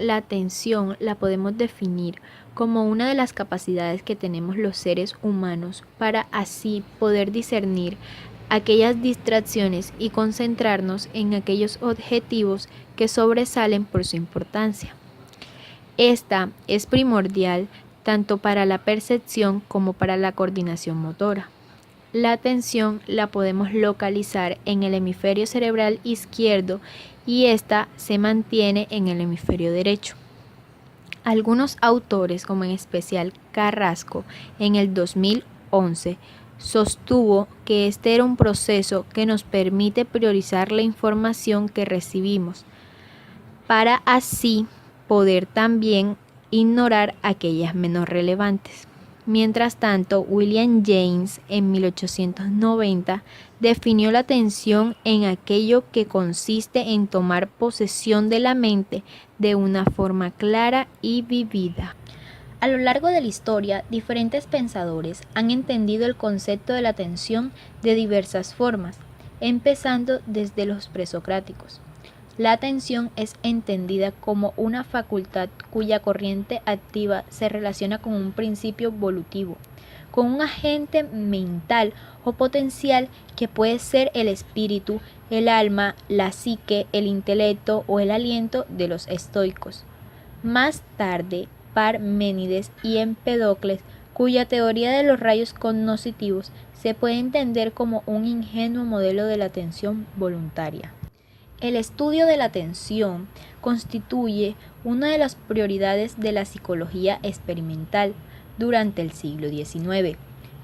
la atención la podemos definir como una de las capacidades que tenemos los seres humanos para así poder discernir aquellas distracciones y concentrarnos en aquellos objetivos que sobresalen por su importancia. Esta es primordial tanto para la percepción como para la coordinación motora. La atención la podemos localizar en el hemisferio cerebral izquierdo y esta se mantiene en el hemisferio derecho. Algunos autores, como en especial Carrasco, en el 2011, sostuvo que este era un proceso que nos permite priorizar la información que recibimos, para así poder también ignorar aquellas menos relevantes. Mientras tanto, William James en 1890 definió la atención en aquello que consiste en tomar posesión de la mente de una forma clara y vivida. A lo largo de la historia, diferentes pensadores han entendido el concepto de la atención de diversas formas, empezando desde los presocráticos. La atención es entendida como una facultad cuya corriente activa se relaciona con un principio volutivo, con un agente mental o potencial que puede ser el espíritu, el alma, la psique, el intelecto o el aliento de los estoicos. Más tarde, Parménides y Empédocles, cuya teoría de los rayos cognitivos se puede entender como un ingenuo modelo de la atención voluntaria. El estudio de la atención constituye una de las prioridades de la psicología experimental durante el siglo XIX,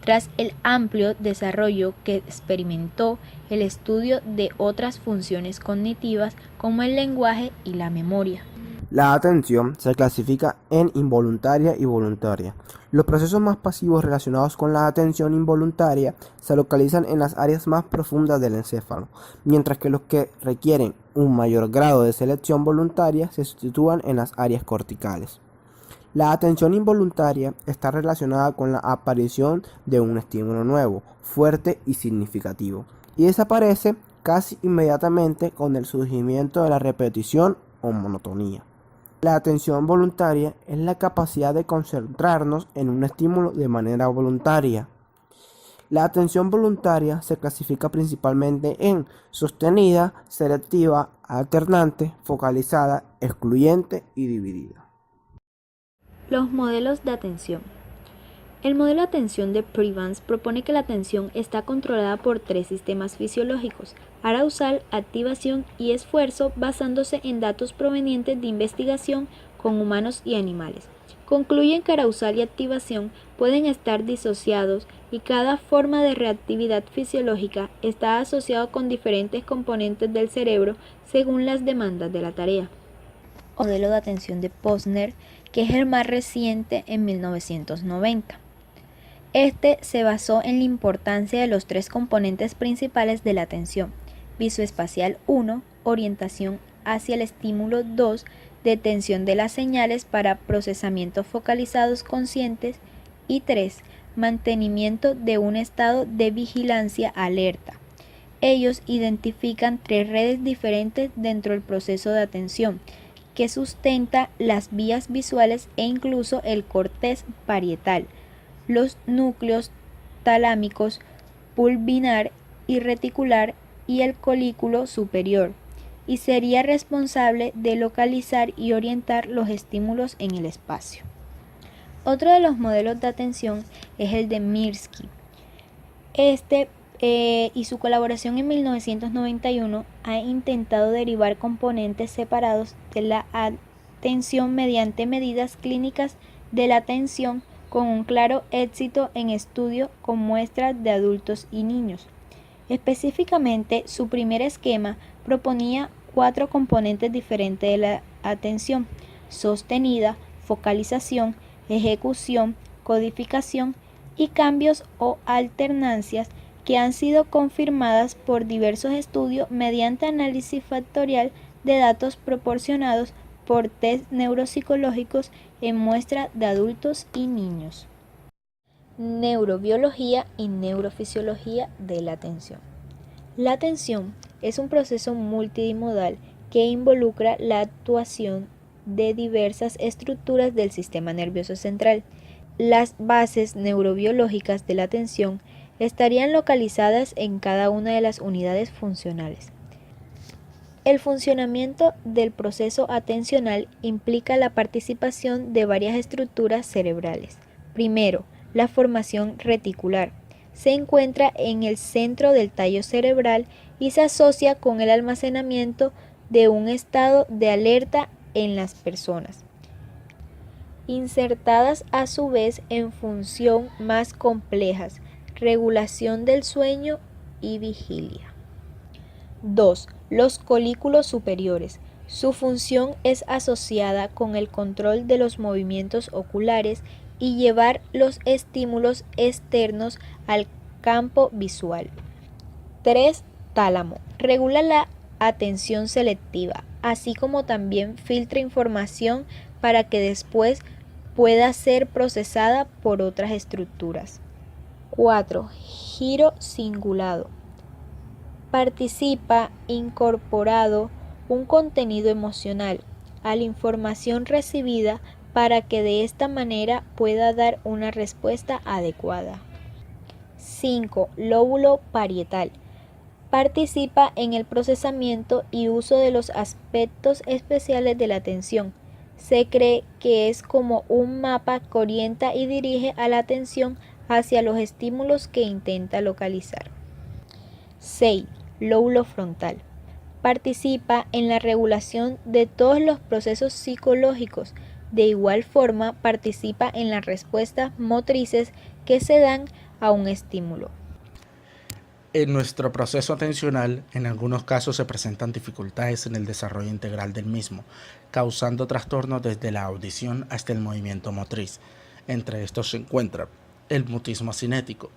tras el amplio desarrollo que experimentó el estudio de otras funciones cognitivas como el lenguaje y la memoria. La atención se clasifica en involuntaria y voluntaria. Los procesos más pasivos relacionados con la atención involuntaria se localizan en las áreas más profundas del encéfalo, mientras que los que requieren un mayor grado de selección voluntaria se sitúan en las áreas corticales. La atención involuntaria está relacionada con la aparición de un estímulo nuevo, fuerte y significativo, y desaparece casi inmediatamente con el surgimiento de la repetición o monotonía. La atención voluntaria es la capacidad de concentrarnos en un estímulo de manera voluntaria. La atención voluntaria se clasifica principalmente en sostenida, selectiva, alternante, focalizada, excluyente y dividida. Los modelos de atención. El modelo de atención de Prevance propone que la atención está controlada por tres sistemas fisiológicos: arousal, activación y esfuerzo, basándose en datos provenientes de investigación con humanos y animales. Concluyen que arousal y activación pueden estar disociados y cada forma de reactividad fisiológica está asociado con diferentes componentes del cerebro según las demandas de la tarea. Modelo de atención de Posner, que es el más reciente, en 1990. Este se basó en la importancia de los tres componentes principales de la atención: visoespacial 1, orientación hacia el estímulo 2, detención de las señales para procesamientos focalizados conscientes y 3, mantenimiento de un estado de vigilancia alerta. Ellos identifican tres redes diferentes dentro del proceso de atención, que sustenta las vías visuales e incluso el corteza parietal, los núcleos talámicos, pulvinar y reticular y el colículo superior, y sería responsable de localizar y orientar los estímulos en el espacio. Otro de los modelos de atención es el de Mirsky. Y su colaboración en 1991 ha intentado derivar componentes separados de la atención mediante medidas clínicas de la atención, con un claro éxito en estudios con muestras de adultos y niños. Específicamente, su primer esquema proponía 4 componentes diferentes de la atención: sostenida, focalización, ejecución, codificación y cambios o alternancias, que han sido confirmadas por diversos estudios mediante análisis factorial de datos proporcionados por test neuropsicológicos en muestras de adultos y niños. Neurobiología y neurofisiología de la atención. La atención es un proceso multimodal que involucra la actuación de diversas estructuras del sistema nervioso central. Las bases neurobiológicas de la atención estarían localizadas en cada una de las unidades funcionales. El funcionamiento del proceso atencional implica la participación de varias estructuras cerebrales. Primero, la formación reticular. Se encuentra en el centro del tallo cerebral y se asocia con el almacenamiento de un estado de alerta en las personas, insertadas a su vez en función más complejas, regulación del sueño y vigilia. 2. Los colículos superiores. Su función es asociada con el control de los movimientos oculares y llevar los estímulos externos al campo visual. 3. Tálamo. Regula la atención selectiva, así como también filtra información para que después pueda ser procesada por otras estructuras. 4. Giro cingulado. Participa incorporado un contenido emocional a la información recibida para que de esta manera pueda dar una respuesta adecuada. 5. Lóbulo parietal. Participa en el procesamiento y uso de los aspectos especiales de la atención. Se cree que es como un mapa que orienta y dirige a la atención hacia los estímulos que intenta localizar. 6. Lóbulo frontal. Participa en la regulación de todos los procesos psicológicos. De igual forma, participa en las respuestas motrices que se dan a un estímulo. En nuestro proceso atencional, en algunos casos se presentan dificultades en el desarrollo integral del mismo, causando trastornos desde la audición hasta el movimiento motriz. Entre estos se encuentra el mutismo cinético.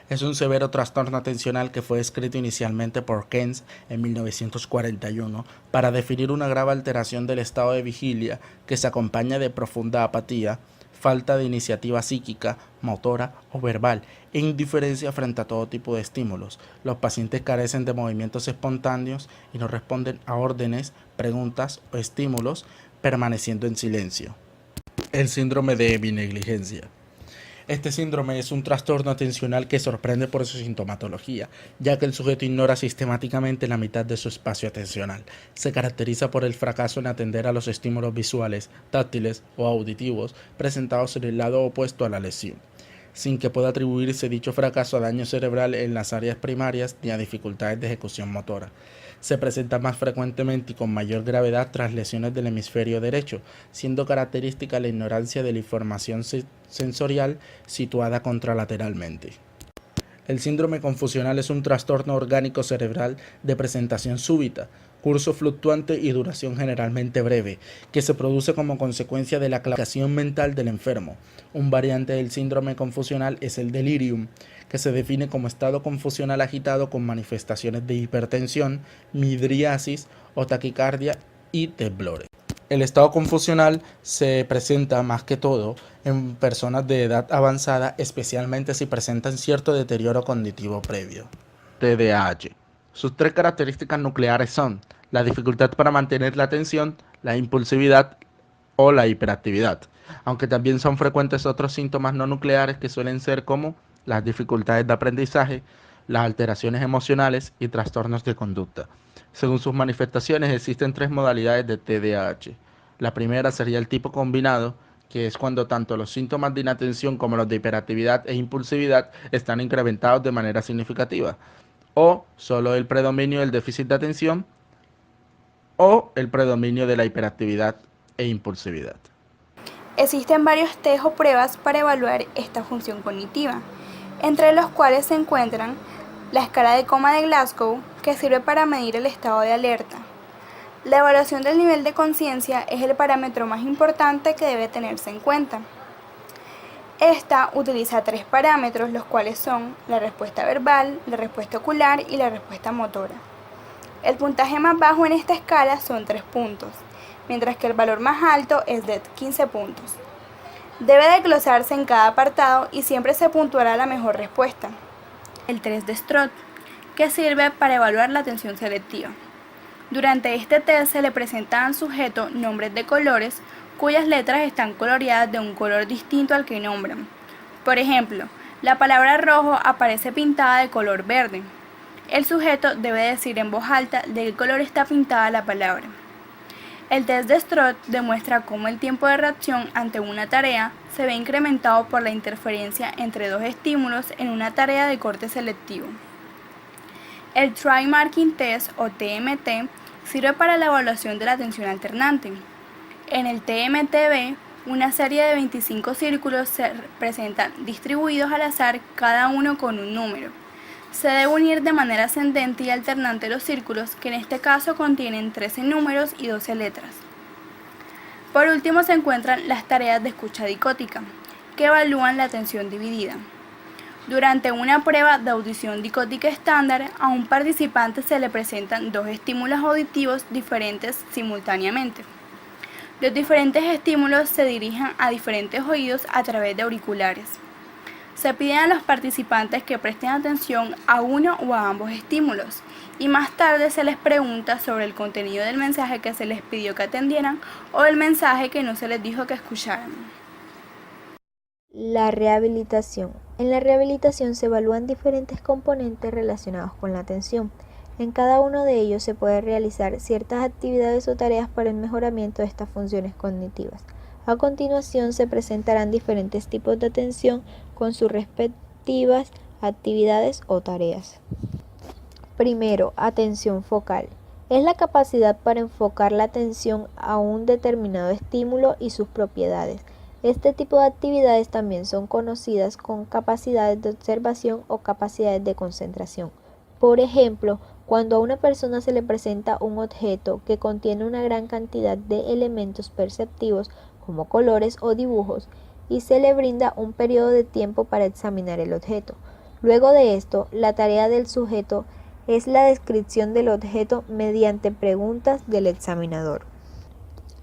Es un severo trastorno atencional que fue descrito inicialmente por Keynes en 1941 para definir una grave alteración del estado de vigilia que se acompaña de profunda apatía, falta de iniciativa psíquica, motora o verbal e indiferencia frente a todo tipo de estímulos. Los pacientes carecen de movimientos espontáneos y no responden a órdenes, preguntas o estímulos, permaneciendo en silencio. El síndrome de epinegligencia. Este síndrome es un trastorno atencional que sorprende por su sintomatología, ya que el sujeto ignora sistemáticamente la mitad de su espacio atencional. Se caracteriza por el fracaso en atender a los estímulos visuales, táctiles o auditivos presentados en el lado opuesto a la lesión, sin que pueda atribuirse dicho fracaso a daño cerebral en las áreas primarias ni a dificultades de ejecución motora. Se presenta más frecuentemente y con mayor gravedad tras lesiones del hemisferio derecho, siendo característica la ignorancia de la información sensorial situada contralateralmente. El síndrome confusional es un trastorno orgánico cerebral de presentación súbita, curso fluctuante y duración generalmente breve, que se produce como consecuencia de la claudicación mental del enfermo. Un variante del síndrome confusional es el delirium, que se define como estado confusional agitado con manifestaciones de hipertensión, midriasis o taquicardia y temblores. El estado confusional se presenta más que todo en personas de edad avanzada, especialmente si presentan cierto deterioro cognitivo previo. TDAH. Sus tres características nucleares son la dificultad para mantener la atención, la impulsividad o la hiperactividad, aunque también son frecuentes otros síntomas no nucleares que suelen ser como las dificultades de aprendizaje, las alteraciones emocionales y trastornos de conducta. Según sus manifestaciones, existen tres modalidades de TDAH. La primera sería el tipo combinado, que es cuando tanto los síntomas de inatención como los de hiperactividad e impulsividad están incrementados de manera significativa, o solo el predominio del déficit de atención, o el predominio de la hiperactividad e impulsividad. Existen varios test o pruebas para evaluar esta función cognitiva, entre los cuales se encuentran la escala de coma de Glasgow, que sirve para medir el estado de alerta. La evaluación del nivel de conciencia es el parámetro más importante que debe tenerse en cuenta. Esta utiliza tres parámetros, los cuales son la respuesta verbal, la respuesta ocular y la respuesta motora. El puntaje más bajo en esta escala son 3 puntos, mientras que el valor más alto es de 15 puntos. Debe desglosarse en cada apartado y siempre se puntuará la mejor respuesta. El test de Stroth, que sirve para evaluar la atención selectiva. Durante este test se le presentan al sujeto nombres de colores cuyas letras están coloreadas de un color distinto al que nombran. Por ejemplo, la palabra rojo aparece pintada de color verde. El sujeto debe decir en voz alta de qué color está pintada la palabra. El test de Stroth demuestra cómo el tiempo de reacción ante una tarea se ve incrementado por la interferencia entre dos estímulos en una tarea de corte selectivo. El Try Marking Test o TMT sirve para la evaluación de la atención alternante. En el TMTB, una serie de 25 círculos se presentan distribuidos al azar, cada uno con un número. Se debe unir de manera ascendente y alternante los círculos, que en este caso contienen 13 números y 12 letras. Por último se encuentran las tareas de escucha dicótica, que evalúan la atención dividida. Durante una prueba de audición dicótica estándar, a un participante se le presentan dos estímulos auditivos diferentes simultáneamente. Los diferentes estímulos se dirigen a diferentes oídos a través de auriculares. Se pide a los participantes que presten atención a uno o a ambos estímulos y más tarde se les pregunta sobre el contenido del mensaje que se les pidió que atendieran o el mensaje que no se les dijo que escucharan. La rehabilitación. En la rehabilitación se evalúan diferentes componentes relacionados con la atención. En cada uno de ellos se puede realizar ciertas actividades o tareas para el mejoramiento de estas funciones cognitivas. A continuación se presentarán diferentes tipos de atención con sus respectivas actividades o tareas. Primero, atención focal. Es la capacidad para enfocar la atención a un determinado estímulo y sus propiedades. Este tipo de actividades también son conocidas con capacidades de observación o capacidades de concentración. Por ejemplo, cuando a una persona se le presenta un objeto que contiene una gran cantidad de elementos perceptivos como colores o dibujos y se le brinda un periodo de tiempo para examinar el objeto. Luego de esto, la tarea del sujeto es la descripción del objeto mediante preguntas del examinador.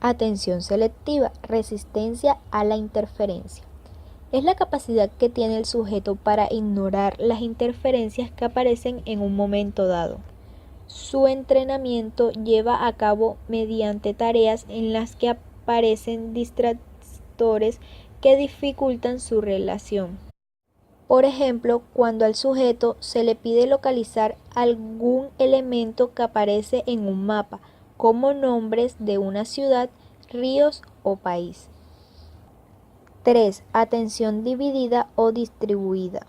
Atención selectiva, resistencia a la interferencia. Es la capacidad que tiene el sujeto para ignorar las interferencias que aparecen en un momento dado. Su entrenamiento lleva a cabo mediante tareas en las que aparecen distractores que dificultan su relación. Por ejemplo, cuando al sujeto se le pide localizar algún elemento que aparece en un mapa, como nombres de una ciudad, ríos o país. 3. Atención dividida o distribuida.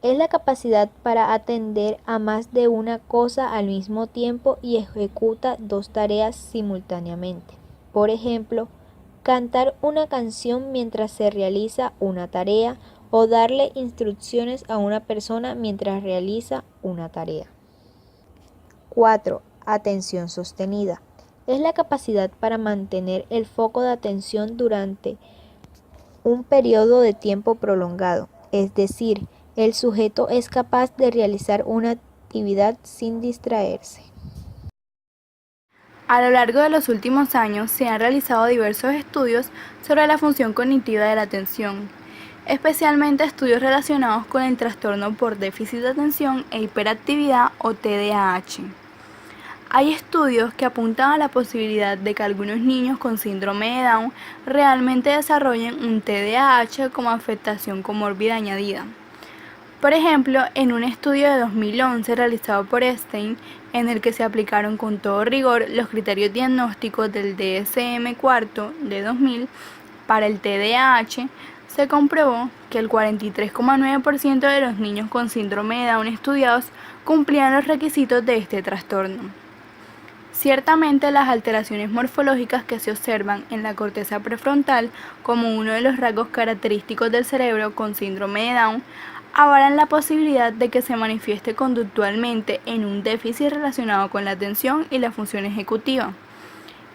Es la capacidad para atender a más de una cosa al mismo tiempo y ejecuta dos tareas simultáneamente. Por ejemplo, cantar una canción mientras se realiza una tarea o darle instrucciones a una persona mientras realiza una tarea. 4. Atención sostenida. Es la capacidad para mantener el foco de atención durante un periodo de tiempo prolongado, es decir, el sujeto es capaz de realizar una actividad sin distraerse. A lo largo de los últimos años se han realizado diversos estudios sobre la función cognitiva de la atención, especialmente estudios relacionados con el trastorno por déficit de atención e hiperactividad o TDAH. Hay estudios que apuntan a la posibilidad de que algunos niños con síndrome de Down realmente desarrollen un TDAH como afectación comórbida añadida. Por ejemplo, en un estudio de 2011 realizado por Stein, en el que se aplicaron con todo rigor los criterios diagnósticos del DSM-4 de 2000 para el TDAH, se comprobó que el 43,9% de los niños con síndrome de Down estudiados cumplían los requisitos de este trastorno. Ciertamente, las alteraciones morfológicas que se observan en la corteza prefrontal como uno de los rasgos característicos del cerebro con síndrome de Down avalan la posibilidad de que se manifieste conductualmente en un déficit relacionado con la atención y la función ejecutiva.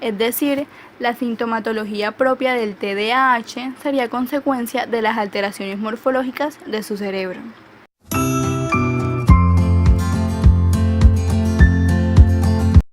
Es decir, la sintomatología propia del TDAH sería consecuencia de las alteraciones morfológicas de su cerebro.